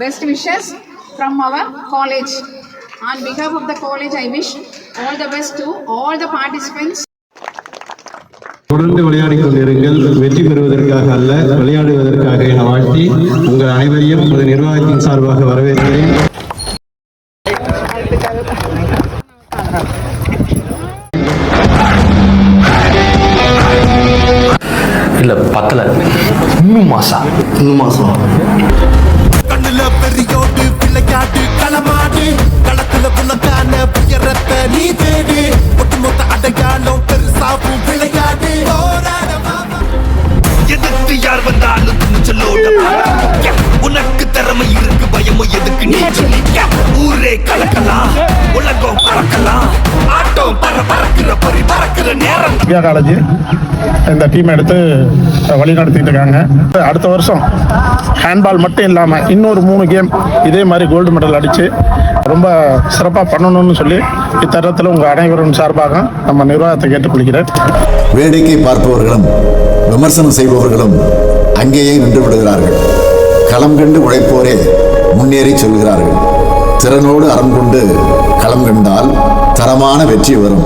Best wishes from our college. On behalf of the college, I wish all the best to all the participants. தொடர்ந்து விளையாடிக் கொண்டிருங்கள். வெற்றி பெறுவதற்காக அல்ல, விளையாடுவதற்காக என வாழ்த்தி உங்கள் அனைவரையும் ஒரு நிர்வாகத்தின் சார்பாக வரவேற்கிறேன். இல்ல பத்தல, இன்னும் மாசம் கண்ணுல பெரியோடு விளையாடு களமாடு களத்துல உனக்கான புயரத்தை நீ தேடு ஒட்டுமொத்த அடையாளம் பெருசாவும் விளையாடு எதிர்த்து யார் வந்தாலும் துணிச்சலோட உனக்கு திறமை இருக்கு பயமும் எதுக்கு நீ சொல்லிக்க ஊரே கலக்கலாம் உலகம் பறக்கலாம் ஆட்டம் பறக்கிற பறக்கிற நேரம் காலேஜ் இந்த டீம் எடுத்து வழி நடத்திட்டு இருக்காங்க. அடுத்த வருஷம் ஹேண்ட்பால் மட்டும் இல்லாமல் இன்னொரு 3 கேம் இதே மாதிரி கோல்டு மெடல் அடித்து ரொம்ப சிறப்பாக பண்ணணும்னு சொல்லி இத்தருணத்தில் உங்கள் அனைவரும் சார்பாக நம்ம நிர்வாகத்தை கேட்டுக்கொள்கிறேன். வேடிக்கை பார்ப்பவர்களும் விமர்சனம் செய்பவர்களும் அங்கேயே நின்று விடுகிறார்கள். களம் கண்டு உழைப்போரே முன்னேறி சொல்கிறார்கள். திறனோடு அறம் கொண்டு களம் கண்டால் தரமான வெற்றி வரும்.